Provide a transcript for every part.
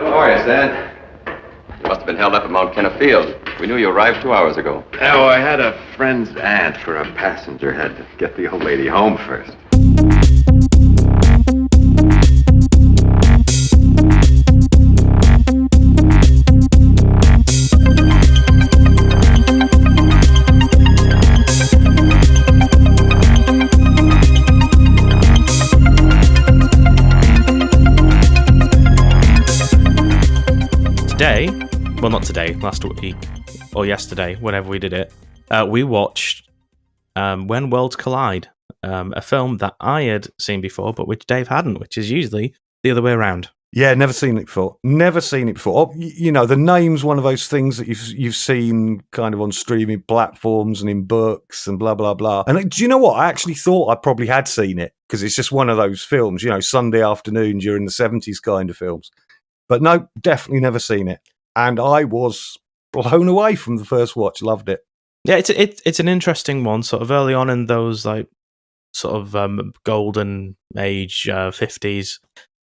How are you, Stan? You must have been held up at Mount Kenna Field. We knew you arrived 2 hours ago. Oh, I had a friend's aunt for a passenger. Had to get the old lady home first. Today, well, not today, last week or yesterday, whenever we did it, we watched When Worlds Collide, a film that I had seen before, but which Dave hadn't, which is usually the other way around. Yeah, never seen it before. Never seen it before. You know, the name's one of those things that you've seen kind of on streaming platforms and in books and blah, blah, blah. And do you know what? I actually thought I probably had seen it because it's just one of those films, you know, Sunday afternoon during the 70s kind of films. But no, definitely never seen it. And I was blown away from the first watch. Loved it. Yeah, it's an interesting one, sort of early on in those like sort of golden age 50s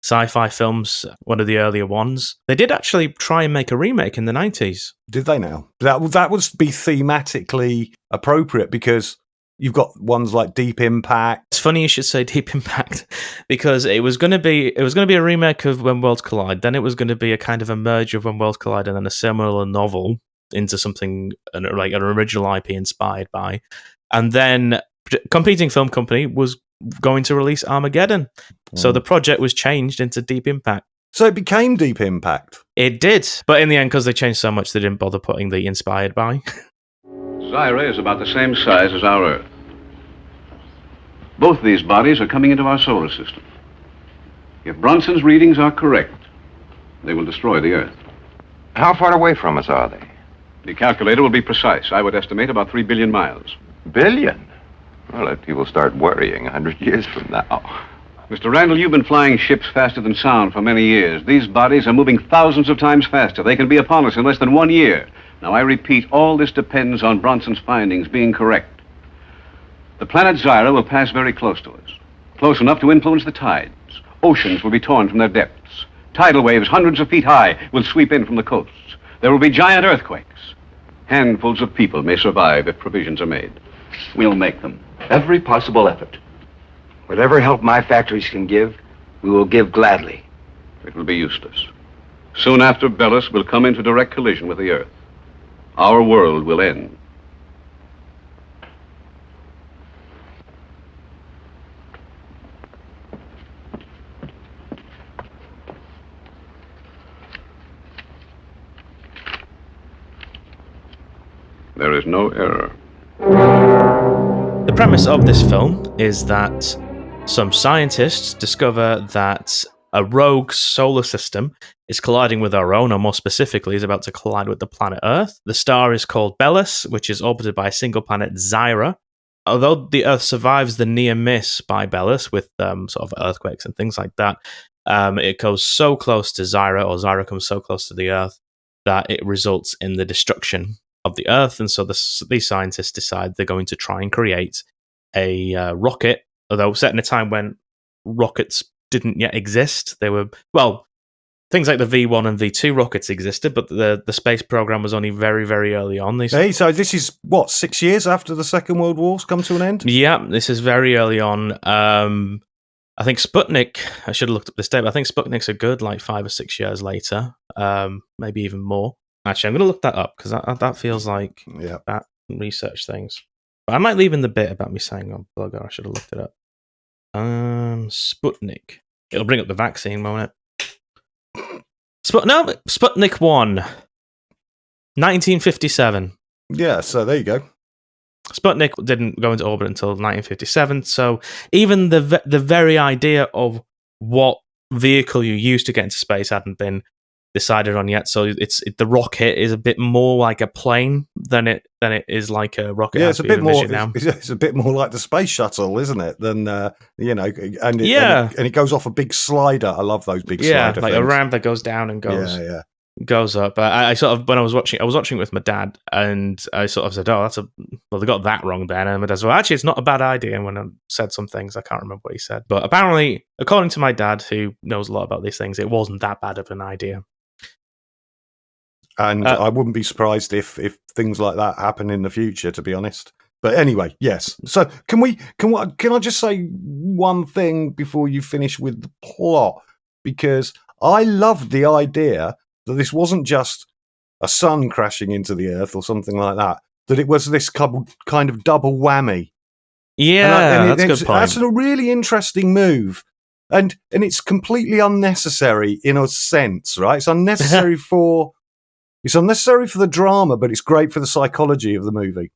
sci-fi films, one of the earlier ones. They did actually try and make a remake in the 90s. Did they now? That would be thematically appropriate because you've got ones like Deep Impact. It's funny you should say Deep Impact because it was going to be a remake of When Worlds Collide. Then it was going to be a kind of a merge of When Worlds Collide and then a similar novel into something like an original IP inspired by. And then competing film company was going to release Armageddon. So the project was changed into Deep Impact. So it became Deep Impact. It did. But in the end, because they changed so much, they didn't bother putting the inspired by. Zyra is about the same size as our Earth. Both these bodies are coming into our solar system. If Bronson's readings are correct, they will destroy the Earth. How far away from us are they? The calculator will be precise. I would estimate about 3 billion miles. Billion? Well, let people start worrying 100 years from now. Mr. Randall, you've been flying ships faster than sound for many years. These bodies are moving thousands of times faster. They can be upon us in less than 1 year. Now, I repeat, all this depends on Bronson's findings being correct. The planet Zyra will pass very close to us, close enough to influence the tides. Oceans will be torn from their depths. Tidal waves hundreds of feet high will sweep in from the coasts. There will be giant earthquakes. Handfuls of people may survive if provisions are made. We'll make them. Every possible effort. Whatever help my factories can give, we will give gladly. It will be useless. Soon after, Bellus will come into direct collision with the Earth. Our world will end. There is no error. The premise of this film is that some scientists discover that a rogue solar system is colliding with our own, or more specifically, is about to collide with the planet Earth. The star is called Bellus, which is orbited by a single planet, Zyra. Although the Earth survives the near miss by Bellus with sort of earthquakes and things like that, it goes so close to Zyra, or Zyra comes so close to the Earth, that it results in the destruction of the Earth. And so these scientists decide they're going to try and create a rocket, although set in a time when rockets didn't yet exist. They were, well, things like the V1 and V2 rockets existed, but the space program was only very, very early on. Hey, so this is, 6 years after the Second World War's come to an end? Yeah, this is very early on. I think Sputnik, I should have looked up this date, but I think Sputnik's a good 5 or 6 years later, maybe even more. Actually, I'm going to look that up because that feels like that research things. But I might leave in the bit about me saying on Blogger. I should have looked it up. Sputnik. It'll bring up the vaccine, won't it? Sputnik 1. 1957. Yeah, so there you go. Sputnik didn't go into orbit until 1957, so even the very idea of what vehicle you use to get into space hadn't been decided on yet. So the rocket is a bit more like a plane than it is like a rocket. Yeah, it's a bit more. It's a bit more like the space shuttle, isn't it? Than and it goes off a big slider. I love those big slider like things. A ramp that goes down and goes. Yeah. Goes up. I sort of, when I was watching it with my dad, and I sort of said, "Oh, they got that wrong then." And my dad said, "Well, actually, it's not a bad idea." And when I said some things, I can't remember what he said, but apparently, according to my dad, who knows a lot about these things, it wasn't that bad of an idea. And I wouldn't be surprised if things like that happen in the future, to be honest. But anyway, yes. So can I just say one thing before you finish with the plot? Because I loved the idea that this wasn't just a sun crashing into the earth or something like that, that it was this kind of double whammy. Yeah, that's a good point. That's a really interesting move. And it's completely unnecessary in a sense, right? It's unnecessary for the drama, but it's great for the psychology of the movie.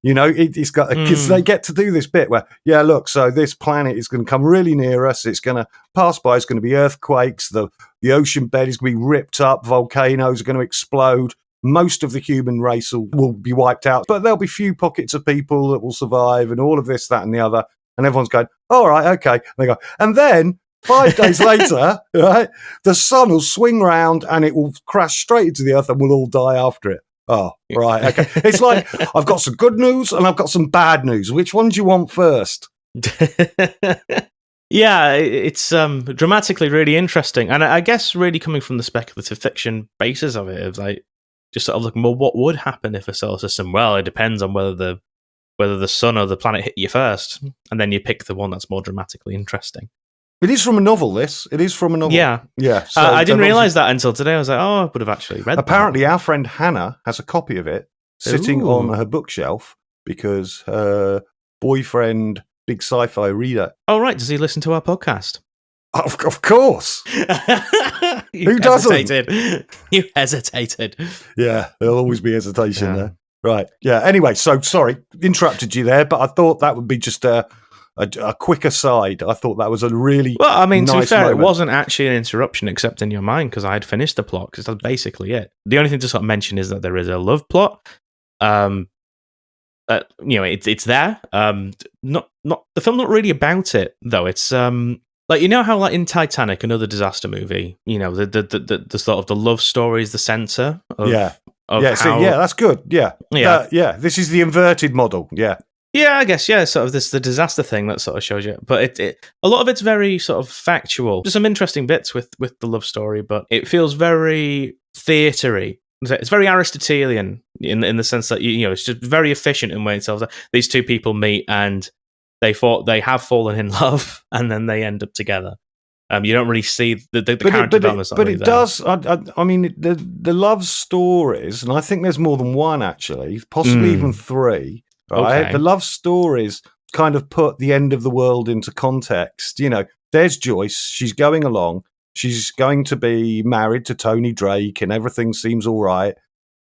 You know, it's got because they get to do this bit where, yeah, look, so this planet is going to come really near us. It's going to pass by. It's going to be earthquakes. The ocean bed is going to be ripped up. Volcanoes are going to explode. Most of the human race will be wiped out, but there'll be few pockets of people that will survive, and all of this, that, and the other. And everyone's going, all right, okay. And they go, and then 5 days later, right, the sun will swing round and it will crash straight into the earth, and we'll all die after it. Oh, right, okay. It's like, I've got some good news and I've got some bad news. Which one do you want first? Yeah, it's dramatically really interesting. And I guess really coming from the speculative fiction basis of it, it's like, just sort of looking, well, what would happen if a solar system? Well, it depends on whether the sun or the planet hit you first. And then you pick the one that's more dramatically interesting. It is from a novel, this. It is from a novel. Yeah. Yeah. So I didn't realise that until today. I was like, oh, I would have actually read Apparently, our friend Hannah has a copy of it sitting on her bookshelf because her boyfriend, big sci-fi reader. Oh, right. Does he listen to our podcast? Of course. Who doesn't? You hesitated. Yeah, there'll always be hesitation there. Right. Yeah. Anyway, so sorry, interrupted you there, but I thought that would be just a quick aside. I thought that was a really nice to be fair, moment. It wasn't actually an interruption except in your mind because I had finished the plot because that's basically it. The only thing to sort of mention is that there is a love plot. It's there. Not the film. Not really about it though. It's like, you know how like in Titanic, another disaster movie, you know, the sort of the love story is the center of that's good. Yeah. This is the inverted model. Yeah. Yeah, I guess, sort of the disaster thing that sort of shows you. But a lot of it's very sort of factual. There's some interesting bits with the love story, but it feels very theatre-y. It's very Aristotelian in the sense that, you know, it's just very efficient in way it tells that these two people meet and they have fallen in love and then they end up together. You don't really see the character development. But it does. I mean, the love stories, and I think there's more than one actually, possibly even 3. Right? Okay. The love stories kind of put the end of the world into context. You know, there's Joyce. She's going along. She's going to be married to Tony Drake, and everything seems all right.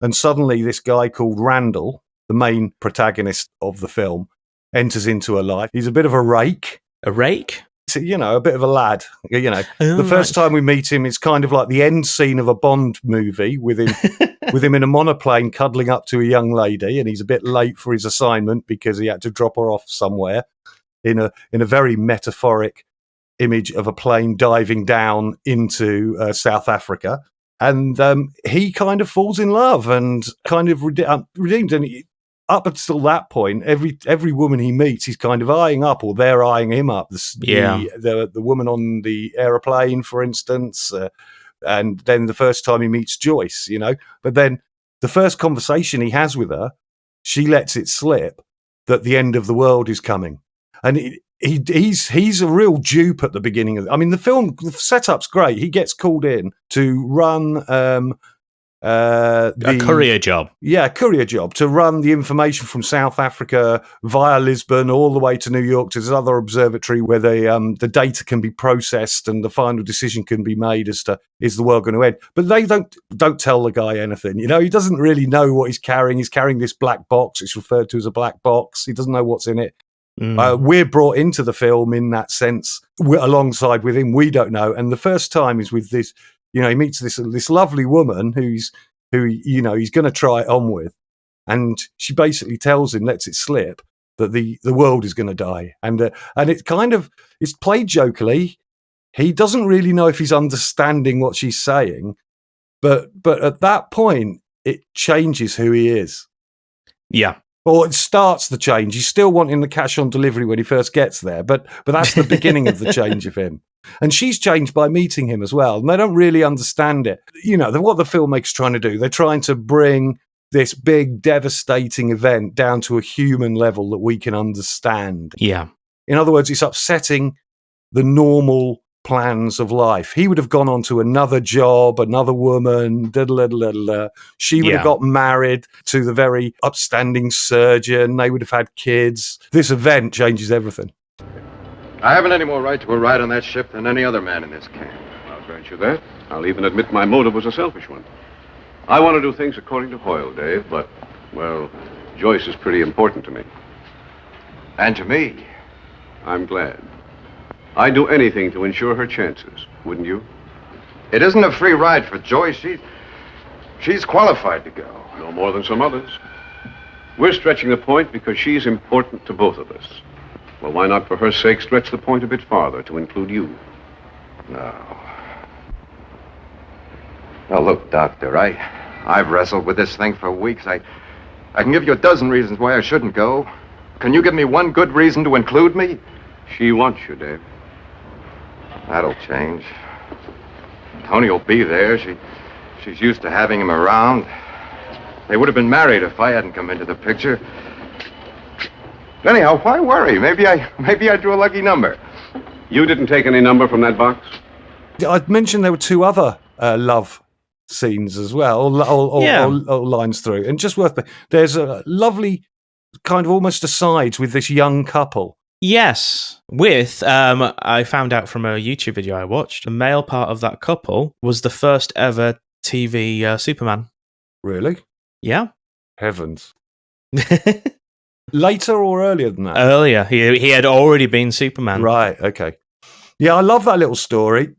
And suddenly, this guy called Randall, the main protagonist of the film, enters into her life. He's a bit of a rake. A rake? You know, a bit of a lad. You know, the first time we meet him, it's kind of like the end scene of a Bond movie with him in a monoplane cuddling up to a young lady, and he's a bit late for his assignment because he had to drop her off somewhere in a very metaphoric image of a plane diving down into South Africa. And he kind of falls in love and kind of redeemed. And up until that point, every woman he meets, he's kind of eyeing up, or they're eyeing him up. The woman on the aeroplane, for instance, and then the first time he meets Joyce, you know. But then the first conversation he has with her, she lets it slip that the end of the world is coming, and he's a real dupe at the beginning of. I mean, the setup's great. He gets called in to run. A courier job. Yeah, courier job to run the information from South Africa via Lisbon all the way to New York to this other observatory where the data can be processed and the final decision can be made as to is the world going to end. But they don't tell the guy anything. You know, he doesn't really know what he's carrying. He's carrying this black box. It's referred to as a black box. He doesn't know what's in it. We're brought into the film in that sense. We're alongside with him. We don't know. And the first time is with this. You know, he meets this lovely woman who you know he's going to try it on with, and she basically tells him, lets it slip, that the world is going to die, and it kind of it's played jokily. He doesn't really know if he's understanding what she's saying, but at that point it changes who he is. Yeah. Well, it starts the change. He's still wanting the cash on delivery when he first gets there, but that's the beginning of the change of him. And she's changed by meeting him as well. And they don't really understand it. You know, what the filmmaker's trying to do, they're trying to bring this big, devastating event down to a human level that we can understand. Yeah. In other words, it's upsetting the normal plans of life. He would have gone on to another job, another woman, she would have got married to the very upstanding surgeon. They would have had kids. This event changes everything. I haven't any more right to a ride on that ship than any other man in this camp. I'll grant you that. I'll even admit my motive was a selfish one. I want to do things according to Hoyle, Dave, but, well, Joyce is pretty important to me. And to me. I'm glad. I'd do anything to ensure her chances, wouldn't you? It isn't a free ride for Joyce. She's qualified to go. No more than some others. We're stretching the point because she's important to both of us. Well, why not, for her sake, stretch the point a bit farther to include you? No. Now, look, Doctor, I've wrestled with this thing for weeks. I can give you a dozen reasons why I shouldn't go. Can you give me one good reason to include me? She wants you, Dave. That'll change. Tony will be there. She's used to having him around. They would have been married if I hadn't come into the picture. Anyhow, why worry? Maybe I drew a lucky number. You didn't take any number from that box? I'd mentioned there were two other love scenes as well, or lines through. And just there's a lovely kind of almost asides with this young couple. Yes, with, I found out from a YouTube video I watched, the male part of that couple was the first ever TV Superman. Really? Yeah. Heavens. Later or earlier than that? Earlier. He had already been Superman. Right, okay. Yeah, I love that little story.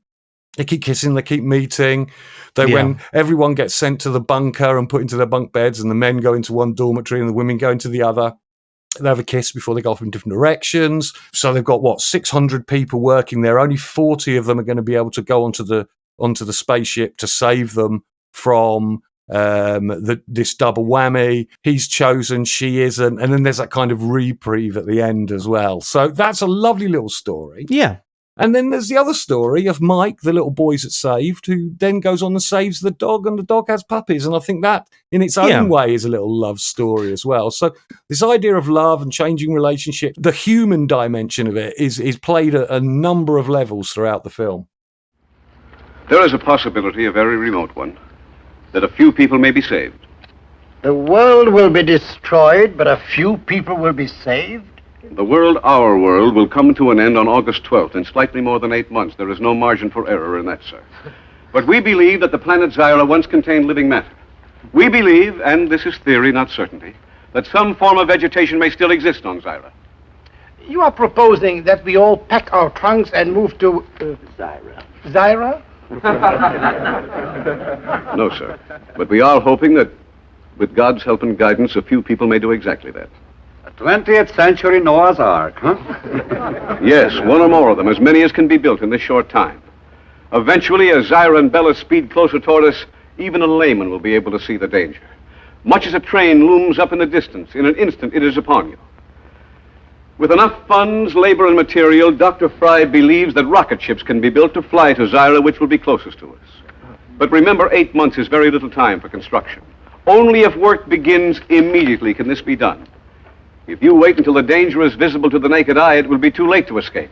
They keep kissing, they keep meeting. When everyone gets sent to the bunker and put into their bunk beds, and the men go into one dormitory and the women go into the other, they have a kiss before they go off in different directions. So they've got 600 people working there. Only 40 of them are going to be able to go onto the spaceship to save them from this double whammy. He's chosen, she isn't, and then there's that kind of reprieve at the end as well. So that's a lovely little story. Yeah. And then there's the other story of Mike, the little boy that's saved, who then goes on and saves the dog, and the dog has puppies. And I think that, in its own way, is a little love story as well. So this idea of love and changing relationship, the human dimension of it is played at a number of levels throughout the film. There is a possibility, a very remote one, that a few people may be saved. The world will be destroyed, but a few people will be saved? The world, our world, will come to an end on August 12th in slightly more than 8 months. There is no margin for error in that, sir. But we believe that the planet Zyra once contained living matter. We believe, and this is theory, not certainty, that some form of vegetation may still exist on Zyra. You are proposing that we all pack our trunks and move to... Zyra. Zyra? No, sir. But we are hoping that, with God's help and guidance, a few people may do exactly that. 20th century Noah's Ark, huh? Yes, one or more of them, as many as can be built in this short time. Eventually, as Zyra and Bellus speed closer toward us, even a layman will be able to see the danger. Much as a train looms up in the distance, in an instant it is upon you. With enough funds, labor, and material, Dr. Fry believes that rocket ships can be built to fly to Zyra, which will be closest to us. But remember, 8 months is very little time for construction. Only if work begins immediately can this be done. If you wait until the danger is visible to the naked eye, it will be too late to escape.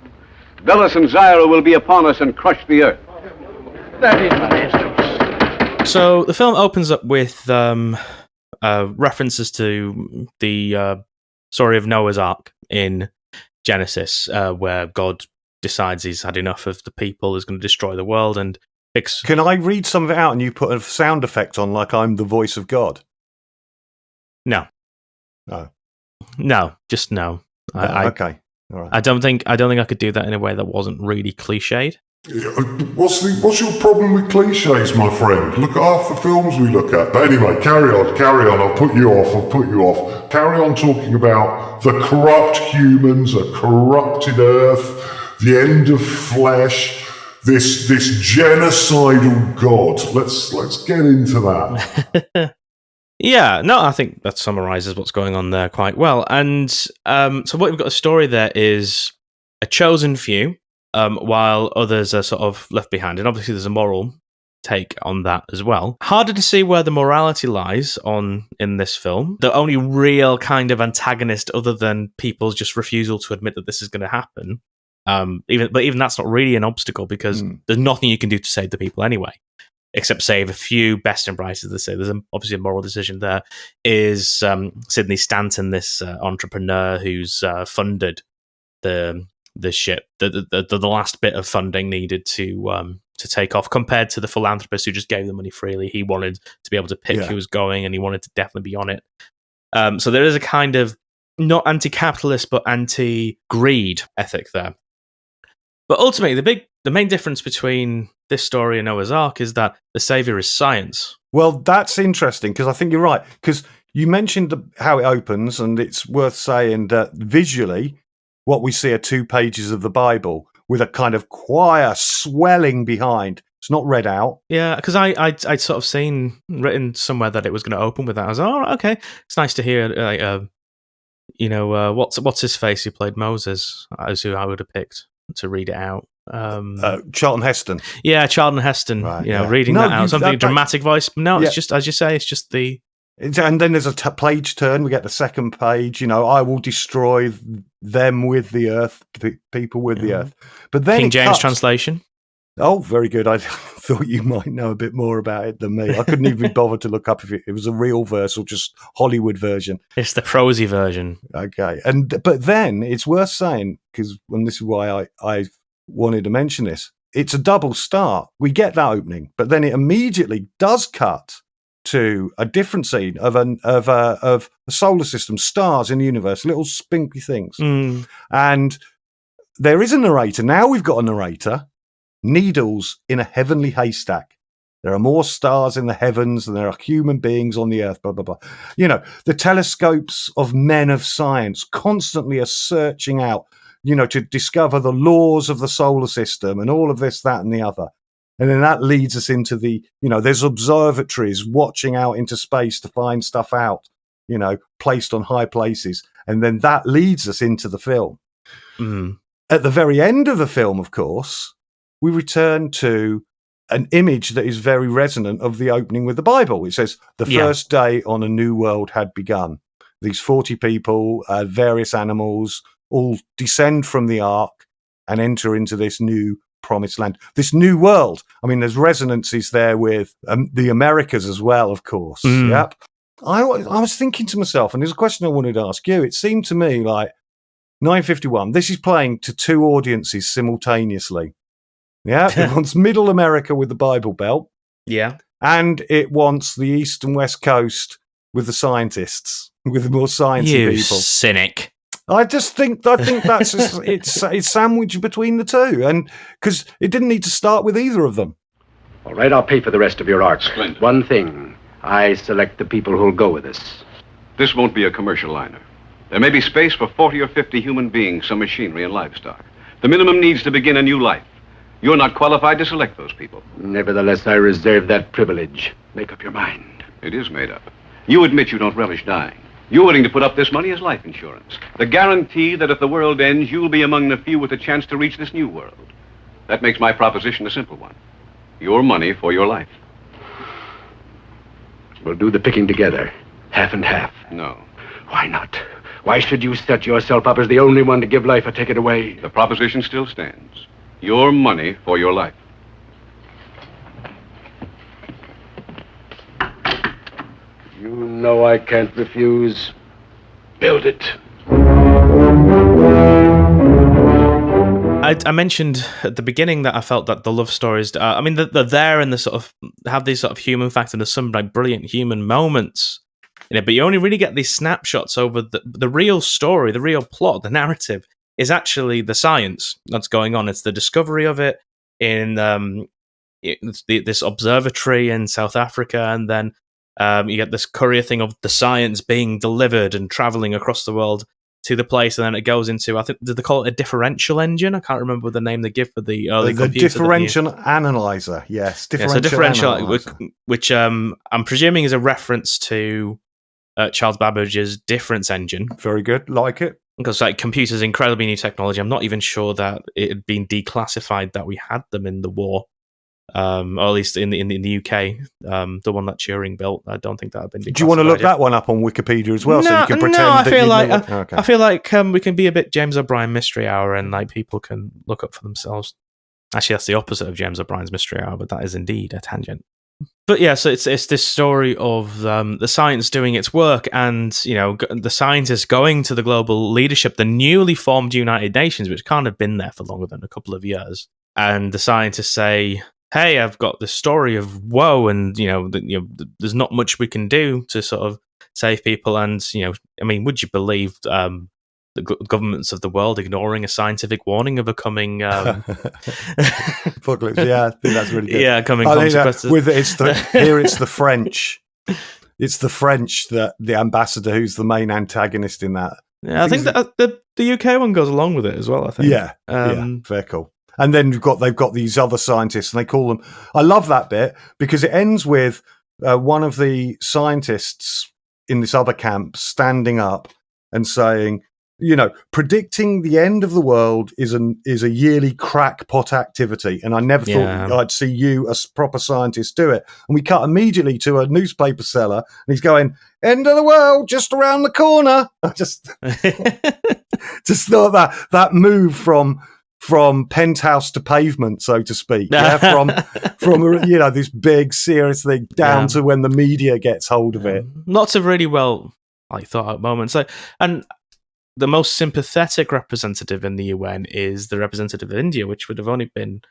Bellus and Zyra will be upon us and crush the earth. That is my answer. So the film opens up with references to the story of Noah's Ark in Genesis, where God decides he's had enough of the people, is going to destroy the world, and picks... Can I read some of it out and you put a sound effect on like I'm the voice of God? No. No. No, just no. Okay. All right. I don't think I could do that in a way that wasn't really cliched. What's your problem with cliches, my friend? Look at half the films we look at. But anyway, carry on. I'll put you off. Carry on talking about the corrupt humans, a corrupted earth, the end of flesh, this genocidal God. Let's get into that. Yeah, no, I think that summarizes what's going on there quite well. And so what we've got a story there is a chosen few, while others are sort of left behind. And obviously there's a moral take on that as well. Harder to see where the morality lies in this film. The only real kind of antagonist other than people's just refusal to admit that this is going to happen. Even that's not really an obstacle because there's nothing you can do to save the people anyway. Except save a few best and brightest. They say there's obviously a moral decision there. Is Sidney Stanton, this entrepreneur who's funded the ship, the last bit of funding needed to take off, compared to the philanthropist who just gave the money freely. He wanted to be able to pick who was going, and he wanted to definitely be on it. So there is a kind of not anti-capitalist but anti-greed ethic there. But ultimately, the main difference between this story and Noah's Ark is that the savior is science. Well, that's interesting because I think you're right. Because you mentioned how it opens, and it's worth saying that visually, what we see are 2 pages of the Bible with a kind of choir swelling behind. It's not read out. Yeah, because I'd sort of seen written somewhere that it was going to open with that. I was like, oh, okay, it's nice to hear. What's his face who played Moses? As who I would have picked to read it out. Charlton Heston. Yeah, Charlton Heston. Right, reading that out. Something dramatic voice. No, it's just, as you say, it's just the... And then there's a page turn. We get the second page. I will destroy them with the earth, people with the earth. But then King James translation. Oh, very good. I thought you might know a bit more about it than me. I couldn't even be bothered to look up if it was a real verse or just Hollywood version. It's the prosy version. Okay. But then it's worth saying, and this is why I wanted to mention this, it's a double start. We get that opening, but then it immediately does cut to a different scene of a solar system, stars in the universe, little spinky things. And there is a narrator. Now we've got a narrator. Needles in a heavenly haystack. There are more stars in the heavens than there are human beings on the earth, blah, blah, blah. The telescopes of men of science constantly are searching out, to discover the laws of the solar system and all of this, that, and the other. And then that leads us into there's observatories watching out into space to find stuff out, placed on high places. And then that leads us into the film. At the very end of the film, of course, we return to an image that is very resonant of the opening with the Bible. It says, the first day on a new world had begun. These 40 people, various animals, all descend from the ark and enter into this new promised land, this new world. I mean, there's resonances there with the Americas as well, of course. Yep. I was thinking to myself, and there's a question I wanted to ask you. It seemed to me like 951, this is playing to 2 audiences simultaneously. Yeah, it wants Middle America with the Bible Belt. Yeah. And it wants the East and West Coast with the scientists, with the more sciencey people. You cynic. I think that's it's sandwiched between the 2, and because it didn't need to start with either of them. All right, I'll pay for the rest of your art. Splendid. One thing, I select the people who'll go with us. This won't be a commercial liner. There may be space for 40 or 50 human beings, some machinery and livestock. The minimum needs to begin a new life. You're not qualified to select those people. Nevertheless, I reserve that privilege. Make up your mind. It is made up. You admit you don't relish dying. You're willing to put up this money as life insurance. The guarantee that if the world ends, you'll be among the few with a chance to reach this new world. That makes my proposition a simple one. Your money for your life. We'll do the picking together. Half and half. No. Why not? Why should you set yourself up as the only one to give life or take it away? The proposition still stands. Your money for your life. You know I can't refuse. Build it. I mentioned at the beginning that I felt that the love stories, they're there and they sort of have these sort of human facts and there's some like brilliant human moments in it, but you only really get these snapshots over the real story, the real plot, the narrative is actually the science that's going on. It's the discovery of it in this observatory in South Africa, and then you get this courier thing of the science being delivered and traveling across the world to the place, and then it goes into, I think, did they call it a differential engine? I can't remember the name they give for the early computer. The differential analyzer, yes. Differential analyzer. which I'm presuming is a reference to Charles Babbage's difference engine. Very good, like it. Because like computers, incredibly new technology. I'm not even sure that it had been declassified that we had them in the war, or at least in the UK. The one that Turing built, I don't think that had been declassified. Do you want to look that one up on Wikipedia as well, so you can pretend? I feel like okay. I feel like we can be a bit James O'Brien Mystery Hour, and like people can look up for themselves. Actually, that's the opposite of James O'Brien's Mystery Hour, but that is indeed a tangent. But yeah, so it's this story of the science doing its work, and the scientists going to the global leadership, the newly formed United Nations, which can't have been there for longer than a couple of years, and the scientists say, "Hey, I've got this story of woe, and there's not much we can do to sort of save people." And would you believe the governments of the world ignoring a scientific warning of a coming apocalypse? Yeah, I think that's really good. Yeah, coming consequences. It's the French. It's the French, that the ambassador who's the main antagonist in that. Yeah, I think that the UK one goes along with it as well. I think. Yeah, very cool. And then they've got these other scientists, and they call them. I love that bit because it ends with one of the scientists in this other camp standing up and saying, predicting the end of the world is a yearly crackpot activity, and I never thought I'd see you, a proper scientist, do it. And we cut immediately to a newspaper seller, and he's going, "End of the world, just around the corner." I just thought that move from penthouse to pavement, so to speak, from this big serious thing down to when the media gets hold of it. Lots of really well thought out moments, and the most sympathetic representative in the UN is the representative of India, which would have only been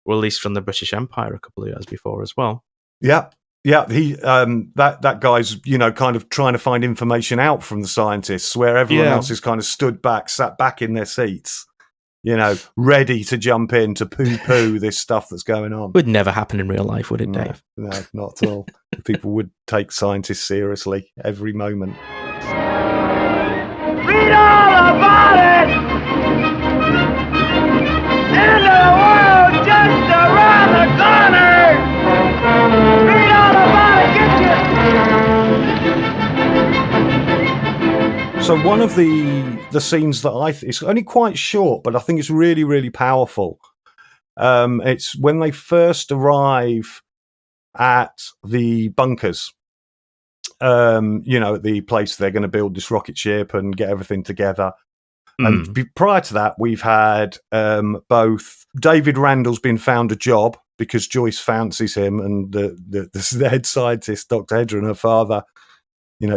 released from the British Empire a couple of years before as well. Yeah. He that guy's kind of trying to find information out from the scientists, where everyone else is kind of sat back in their seats, ready to jump in to poo this stuff that's going on. Would never happen in real life, would it, Dave? No, not at all. People would take scientists seriously every moment. Read all about it! End of the world just around the corner! Read all about it, get you! So one of the scenes that it's only quite short, but I think it's really, really powerful. It's when they first arrive at the bunkers. The place they're going to build this rocket ship and get everything together. And prior to that, we've had both David Randall's been found a job because Joyce fancies him, and the head scientist, Dr. Hedra, and her father,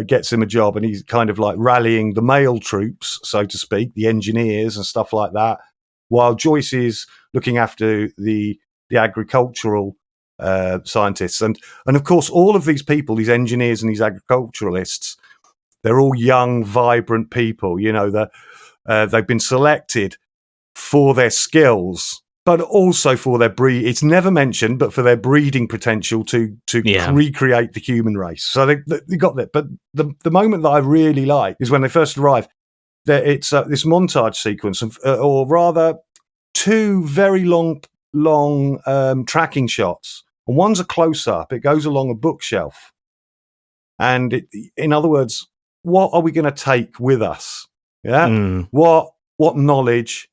gets him a job, and he's kind of like rallying the male troops, so to speak, the engineers and stuff like that, while Joyce is looking after the agricultural scientists, and of course all of these people, these engineers and these agriculturalists, they're all young, vibrant people. They've been selected for their skills, but also for their breed. It's never mentioned, but for their breeding potential to recreate the human race. So they got that. But the moment that I really like is when they first arrive. It's this montage sequence of, or rather, two very long tracking shots. And one's a close-up. It goes along a bookshelf. And in other words, what are we going to take with us? Yeah. What knowledge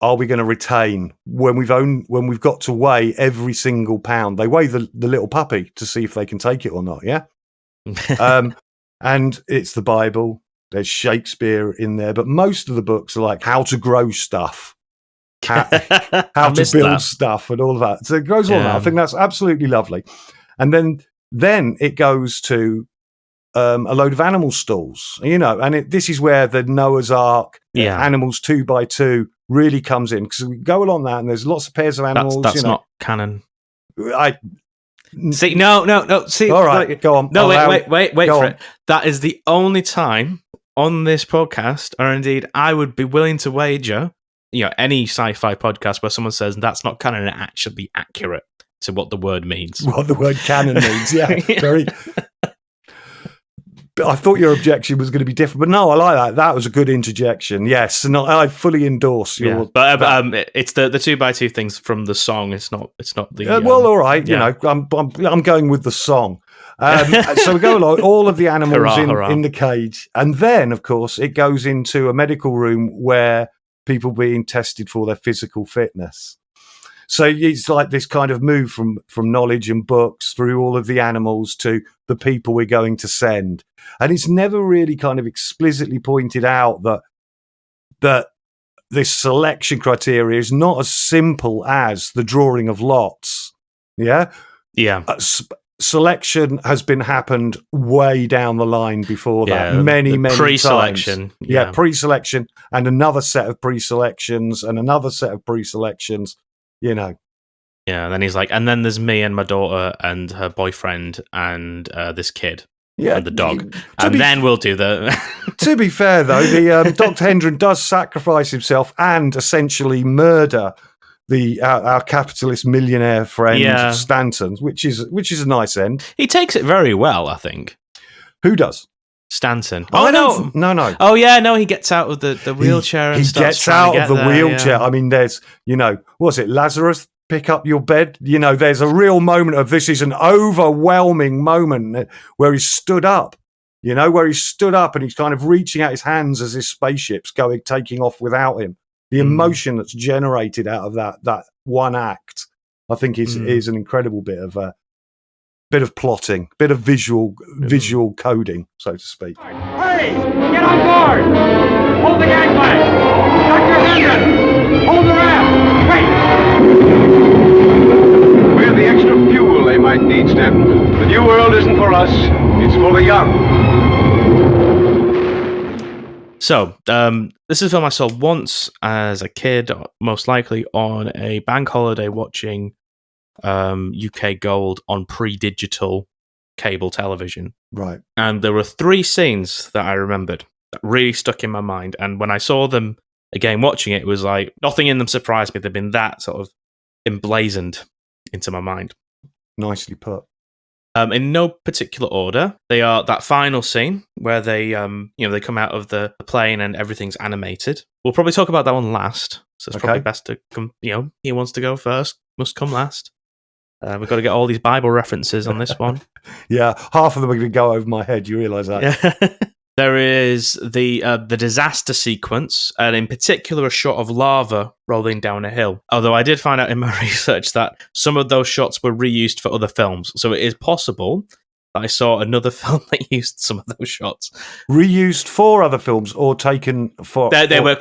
are we going to retain when we've got to weigh every single pound? They weigh the little puppy to see if they can take it or not. Yeah. And it's the Bible. There's Shakespeare in there, but most of the books are like how to grow stuff. How to build stuff and all of that. So it goes on. I think that's absolutely lovely. And then it goes to a load of animal stalls, and this is where the Noah's Ark, animals 2 by 2 really comes in, because we go along that and there's lots of pairs of animals. That's not canon. See, no. See, all right, go on. No, wait for it. That is the only time on this podcast, or indeed, I would be willing to wager, any sci-fi podcast where someone says that's not canon and actually accurate to what the word means. What the word canon means, yeah. Very. I thought your objection was going to be different, but no, I like that. That was a good interjection. Yes, and I fully endorse your. Yeah, but it's the 2x2 things from the song. It's not the. Well, all right. You know, I'm going with the song. So we go along. All of the animals in the cage, and then, of course, it goes into a medical room where people being tested for their physical fitness. So it's like this kind of move from knowledge and books through all of the animals to the people we're going to send. And it's never really kind of explicitly pointed out that this selection criteria is not as simple as the drawing of lots. Yeah? Yeah. Selection has been happened way down the line before that. Many pre-selection. Times. Yeah, pre-selection and another set of pre-selections and another set of pre-selections. You know. Yeah, and then he's like, and then there's me and my daughter and her boyfriend and this kid. Yeah, and the dog. And then we'll do the... To be fair, though, the Dr. Hendren does sacrifice himself and essentially murder our capitalist millionaire friend, Stanton, which is a nice end. He takes it very well, I think. Who does? Stanton. No. Oh, yeah, no, he gets out of the wheelchair and stuff. He gets out of the wheelchair. Yeah. I mean, there's, was it Lazarus, pick up your bed? There's a real moment of this is an overwhelming moment where he stood up, where he stood up and he's kind of reaching out his hands as his spaceship's taking off without him. The emotion that's generated out of that one act, I think is an incredible bit of plotting, bit of visual coding, so to speak. Hurry! Get on board! Hold the gangplank! Dr. Hendren! Hold the ramp! Wait! We're the extra fuel they might need, Stanton. The new world isn't for us. It's for the young. So, this is a film I saw once as a kid, most likely on a bank holiday watching UK Gold on pre-digital cable television. Right. And there were 3 scenes that I remembered that really stuck in my mind. And when I saw them again watching it, it was like nothing in them surprised me. They've been that sort of emblazoned into my mind. Nicely put. In no particular order, they are that final scene where they, they come out of the plane and everything's animated. We'll probably talk about that one last, so it's probably best to come. He wants to go first, must come last. We've got to get all these Bible references on this one. Yeah, half of them are going to go over my head. You realise that? Yeah. There is the disaster sequence, and in particular a shot of lava rolling down a hill. Although I did find out in my research that some of those shots were reused for other films. So it is possible that I saw another film that used some of those shots. Reused for other films or taken for... They were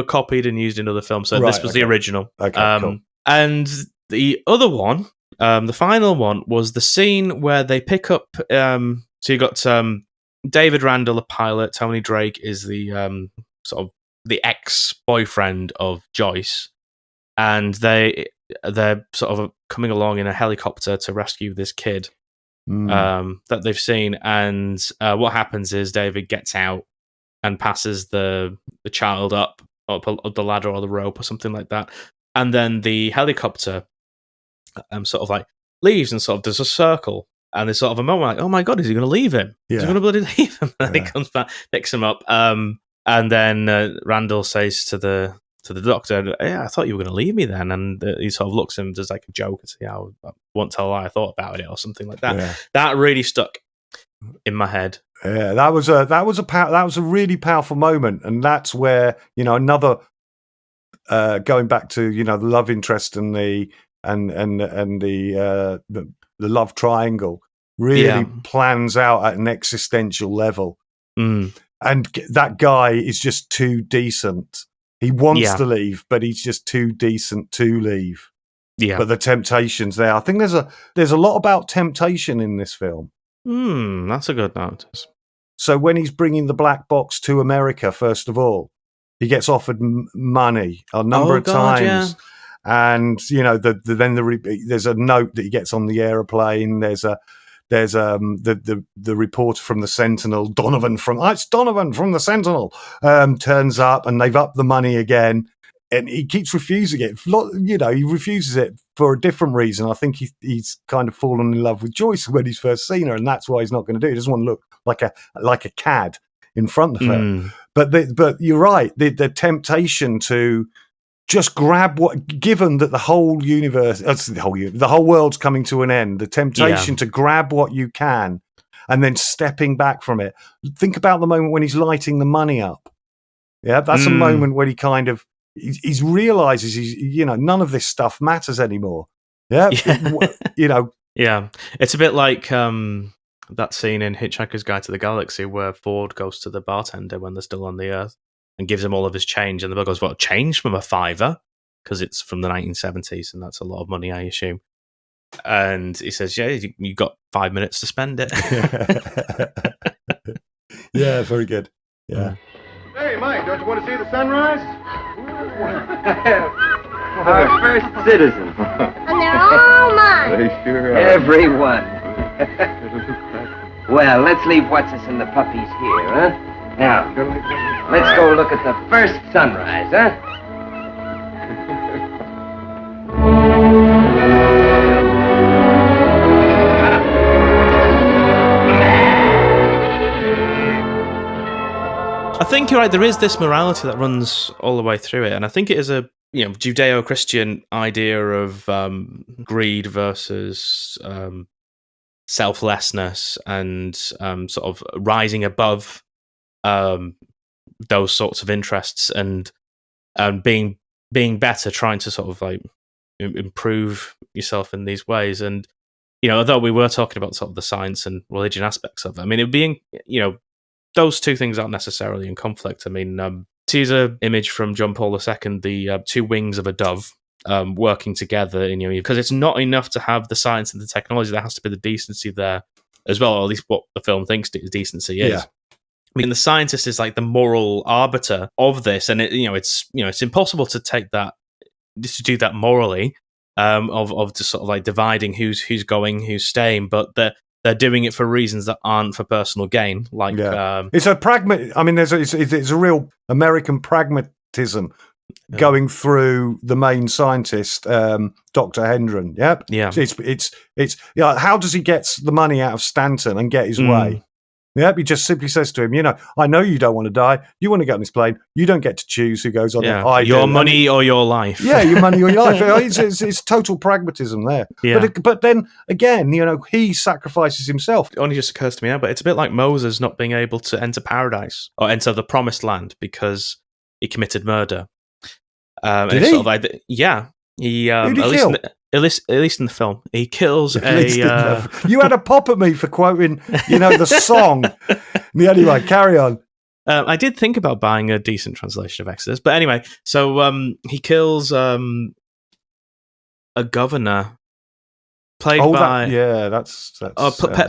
copied and used in other films. So this was the original. Okay, cool. And the other one, the final one, was the scene where they pick up... so you got... David Randall, a pilot. Tony Drake is the sort of the ex-boyfriend of Joyce, and they're sort of coming along in a helicopter to rescue this kid that they've seen. And what happens is David gets out and passes the child up the ladder or the rope or something like that, and then the helicopter sort of like leaves and sort of does a circle. And there's sort of a moment like, oh my God, is he going to leave him? Yeah. Is he going to bloody leave him? And then he comes back, picks him up. And then Randall says to the doctor, I thought you were going to leave me then. And he sort of looks at him, does like a joke and say, I won't tell a lie, I thought about it or something like that. Yeah. That really stuck in my head. Yeah, that was a really powerful moment. And that's where, another going back to, the love interest and the love triangle really plans out at an existential level. And that guy is just too decent. He wants to leave, but he's just too decent to leave. Yeah. But the temptation's there. I think there's a lot about temptation in this film. That's a good notice. So when he's bringing the black box to America, first of all, he gets offered money a number of times. Yeah. And there's a note that he gets on the aeroplane. There's the reporter from the Sentinel, Donovan from the Sentinel, turns up, and they've upped the money again. and he keeps refusing it. You know, he refuses it for a different reason. I think he's kind of fallen in love with Joyce when he's first seen her, and that's why he's not going to do it. He doesn't want to look like a cad in front of her. But you're right. The temptation to just grab given that the whole universe, the whole world's coming to an end, the temptation to grab what you can and then stepping back from it. Think about the moment when he's lighting the money up. Yeah, that's a moment when he kind of, he realizes none of this stuff matters anymore. Yeah. Yeah. It's a bit like that scene in Hitchhiker's Guide to the Galaxy where Ford goes to the bartender when they're still on the Earth and gives him all of his change. And the boy goes, "What, change from a $5?" Because it's from the 1970s and that's a lot of money, I assume. And he says, "Yeah, you got 5 minutes to spend it." Yeah, very good. Yeah. Hey, Mike, don't you want to see the sunrise? Our first citizen. And they're all mine. They sure are. Everyone. Well, let's leave what's-us and the puppies here, huh? Now, let's go look at the first sunrise, huh? I think you're right. There is this morality that runs all the way through it, and I think it is a Judeo-Christian idea of greed versus selflessness, and sort of rising above those sorts of interests, and being better, trying to sort of like improve yourself in these ways. And although we were talking about sort of the science and religion aspects of it, I mean, it being those two things aren't necessarily in conflict. I mean, to use an image from John Paul II, the two wings of a dove working together, because it's not enough to have the science and the technology. There has to be the decency there as well, or at least what the film thinks decency is. Yeah. I mean, the scientist is like the moral arbiter of this, and it's impossible to take that, just to do that morally, of just sort of like dividing who's going, who's staying, but they're doing it for reasons that aren't for personal gain. Like, it's a I mean, it's a real American pragmatism going through the main scientist, Dr. Hendren. Yep. Yeah. It's how does he get the money out of Stanton and get his way? Yep. He just simply says to him, I know you don't want to die. You want to get on this plane. You don't get to choose who goes on it. Your money or your life. Yeah, your money or your life. It's total pragmatism there. Yeah. But then again, he sacrifices himself. It only just occurs to me now, but it's a bit like Moses not being able to enter paradise or enter the promised land because he committed murder. Did he? Sort of like, yeah. He who did he kill? At least in the film, he kills a. You had a pop at me for quoting, the song. Anyway, carry on. I did think about buying a decent translation of Exodus, but anyway, so he kills a governor played by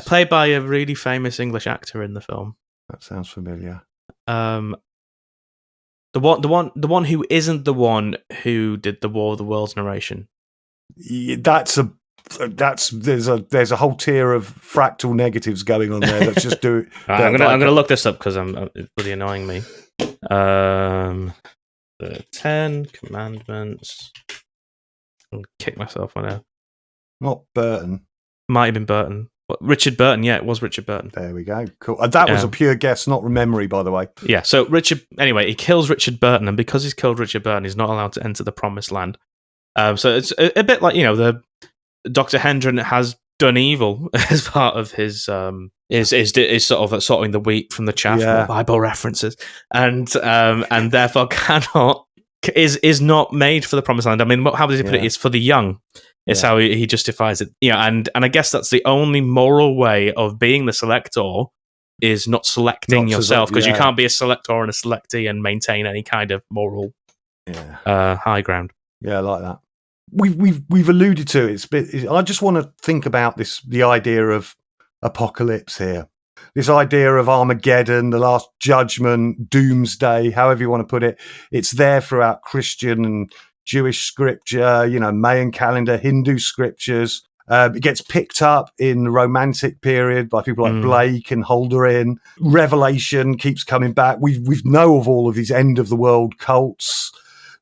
played by a really famous English actor in the film. That sounds familiar. The one who isn't the one who did the War of the Worlds narration. There's a whole tier of fractal negatives going on there. Let's just do it. I'm gonna look this up because it's really annoying me. The 10 Commandments. I'll kick myself on it. Not Burton. Might have been Burton. Richard Burton, yeah, it was Richard Burton. There we go. Cool. That was a pure guess, not memory, by the way. Yeah, so anyway, he kills Richard Burton, and because he's killed Richard Burton, he's not allowed to enter the Promised Land. So it's a bit like, the Dr. Hendren has done evil as part of his is sort of sorting the wheat from the chaff, Bible references, and therefore is not made for the Promised Land. I mean, how does he put it? It's for the young. It's how he justifies it. And I guess that's the only moral way of being the selector is not selecting yourself, because you can't be a selector and a selectee and maintain any kind of moral high ground. Yeah, I like that. We've alluded to it. I just want to think about the idea of apocalypse here. This idea of Armageddon, the Last Judgment, Doomsday, however you want to put it. It's there throughout Christian and Jewish scripture, Mayan calendar, Hindu scriptures. It gets picked up in the Romantic period by people like Blake and Hölderlin. Revelation keeps coming back. We know of all of these end of the world cults.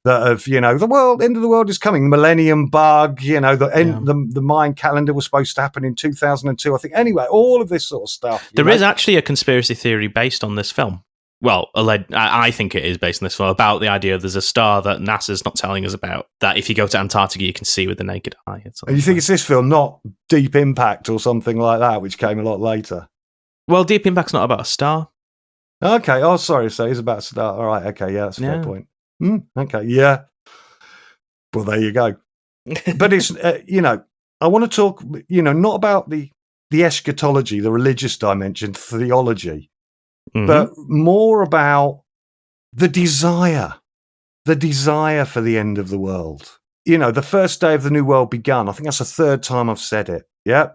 that have, the end of the world is coming, millennium bug, the Mayan calendar was supposed to happen in 2002, I think. Anyway, all of this sort of stuff. There is actually a conspiracy theory based on this film. Well, I think it is based on this film, about the idea there's a star that NASA's not telling us about, that if you go to Antarctica, you can see with the naked eye. And you think it's this film, not Deep Impact or something like that, which came a lot later? Well, Deep Impact's not about a star. Okay. Oh, sorry. So it's about a star. All right. Okay. Yeah, that's a fair point. Okay. Yeah. Well, there you go. But it's, I want to talk, not about the eschatology, the religious dimension, theology, but more about the desire for the end of the world. The first day of the new world begun. I think that's the third time I've said it. Yeah.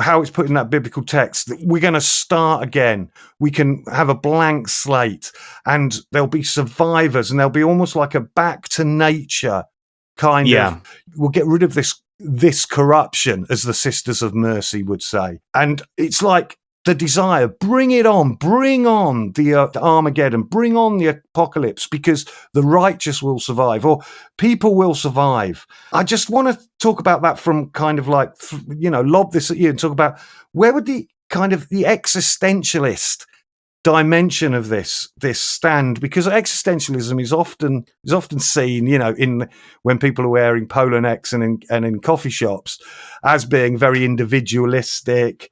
How it's put in that biblical text, that we're going to start again. We can have a blank slate, and there'll be survivors, and there'll be almost like a back to nature kind of. We'll get rid of this corruption, as the Sisters of Mercy would say. And it's like the desire, bring on the Armageddon, bring on the apocalypse, because the righteous will survive, or people will survive. I just want to talk about that from kind of like, lob this at you and talk about where would the kind of the existentialist dimension of this stand, because existentialism is often seen, in when people are wearing polo necks and in coffee shops, as being very individualistic,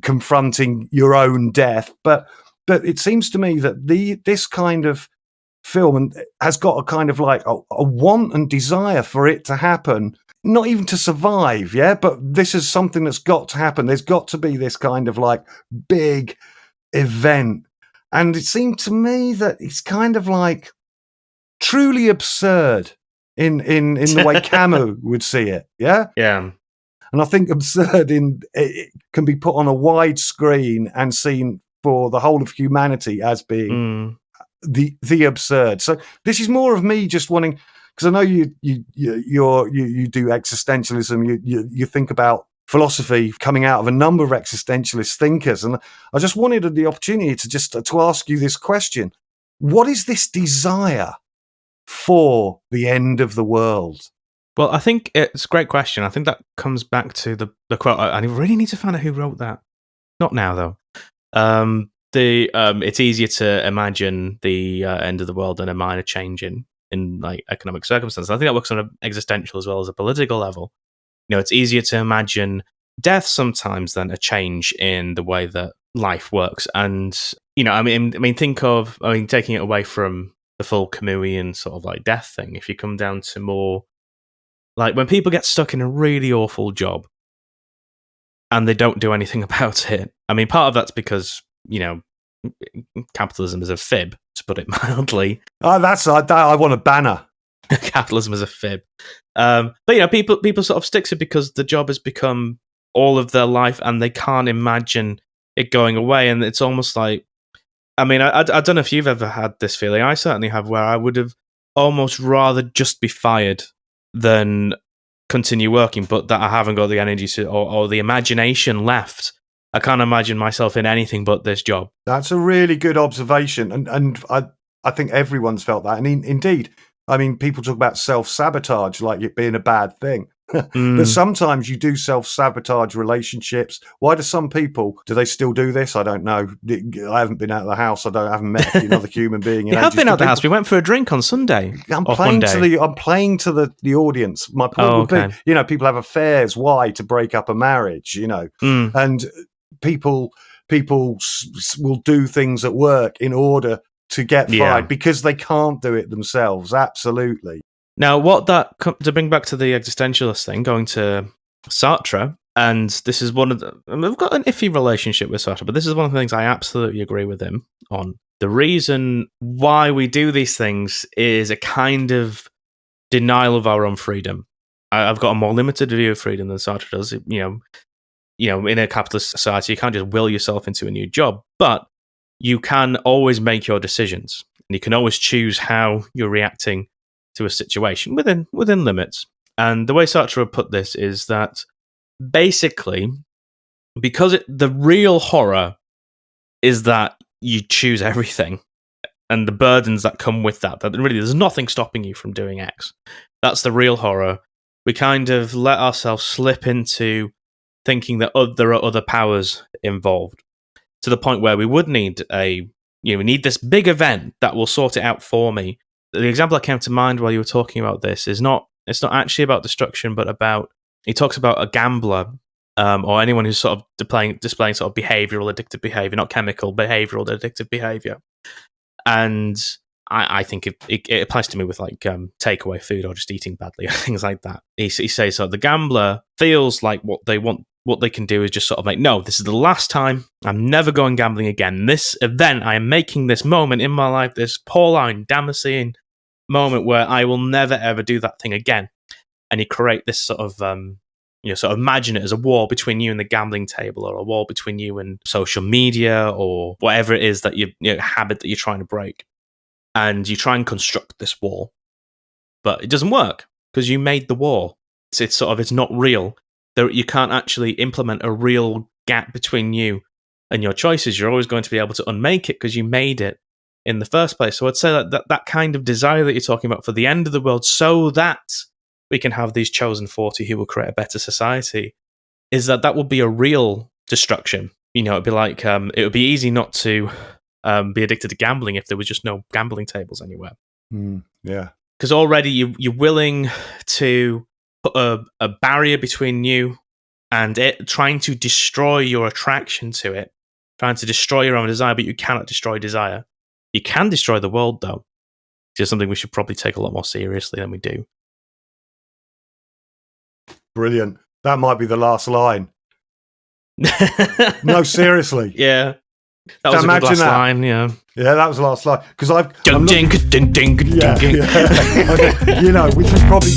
confronting your own death, but it seems to me that this kind of film has got a kind of like a want and desire for it to happen, not even to survive, but this is something that's got to happen. There's got to be this kind of like big event, and it seemed to me that it's kind of like truly absurd in the way Camus would see it. And I think absurd it can be put on a wide screen and seen for the whole of humanity as being the absurd. So this is more of me just wanting, because I know you do existentialism. You think about philosophy coming out of a number of existentialist thinkers, and I just wanted the opportunity to ask you this question: what is this desire for the end of the world? Well, I think it's a great question. I think that comes back to the quote. I really need to find out who wrote that. Not now, though. It's easier to imagine the end of the world than a minor change in like economic circumstances. I think that works on an existential as well as a political level. It's easier to imagine death sometimes than a change in the way that life works. And taking it away from the full Camusian sort of like death thing, if you come down to more like when people get stuck in a really awful job and they don't do anything about it. I mean, part of that's because, capitalism is a fib, to put it mildly. Oh, I want a banner. Capitalism is a fib. But, people sort of stick to it because the job has become all of their life and they can't imagine it going away. And it's almost like, I don't know if you've ever had this feeling. I certainly have, where I would have almost rather just be fired than continue working, but that I haven't got the energy to or the imagination left. I can't imagine myself in anything but this job. That's a really good observation, and I think everyone's felt that. And indeed, people talk about self-sabotage like it being a bad thing. But sometimes you do self-sabotage relationships. Why do some people, do they still do this? I don't know. I haven't been out of the house. I haven't met another human being. You have been out of the house. We went for a drink on Sunday. I'm playing to the audience. My point would be, people have affairs. Why? To break up a marriage, and people will do things at work in order to get fired because they can't do it themselves. Absolutely. Now, to bring back to the existentialist thing, going to Sartre, and this is one of we've got an iffy relationship with Sartre, but this is one of the things I absolutely agree with him on. The reason why we do these things is a kind of denial of our own freedom. I've got a more limited view of freedom than Sartre does. In a capitalist society, you can't just will yourself into a new job, but you can always make your decisions, and you can always choose how you're reacting to a situation within limits. And the way Sartre would put this is that basically, because the real horror is that you choose everything, and the burdens that come with that. That really, there's nothing stopping you from doing X. That's the real horror. We kind of let ourselves slip into thinking that there are other powers involved, to the point where we would need we need this big event that will sort it out for me. The example that came to mind while you were talking about this is it's not actually about destruction, but he talks about a gambler, or anyone who's sort of displaying sort of behavioral addictive behavior, not chemical, behavioral addictive behavior. And I think it applies to me with like takeaway food or just eating badly or things like that. He says so the gambler feels like what they can do is just sort of like, no, this is the last time. I'm never going gambling again. This event, I am making this moment in my life, this Pauline Damascene moment where I will never ever do that thing again. And you create this sort of sort of imagine it as a wall between you and the gambling table, or a wall between you and social media, or whatever it is that habit that you're trying to break. And you try and construct this wall, but it doesn't work because you made the wall. It's not real. You can't actually implement a real gap between you and your choices. You're always going to be able to unmake it because you made it in the first place. So I'd say that kind of desire that you're talking about for the end of the world, so that we can have these chosen 40 who will create a better society, is that would be a real destruction. It'd be like it would be easy not to be addicted to gambling if there was just no gambling tables anywhere. Yeah, because already you're willing to put a barrier between you and it, trying to destroy your attraction to it, trying to destroy your own desire, but you cannot destroy desire. You can destroy the world, though, which is something we should probably take a lot more seriously than we do. Brilliant. That might be the last line. No, seriously. Yeah. That was a good last line, yeah. Yeah, that was the last line. Because Ding, ding, ding, ding, ding. Okay, which was probably,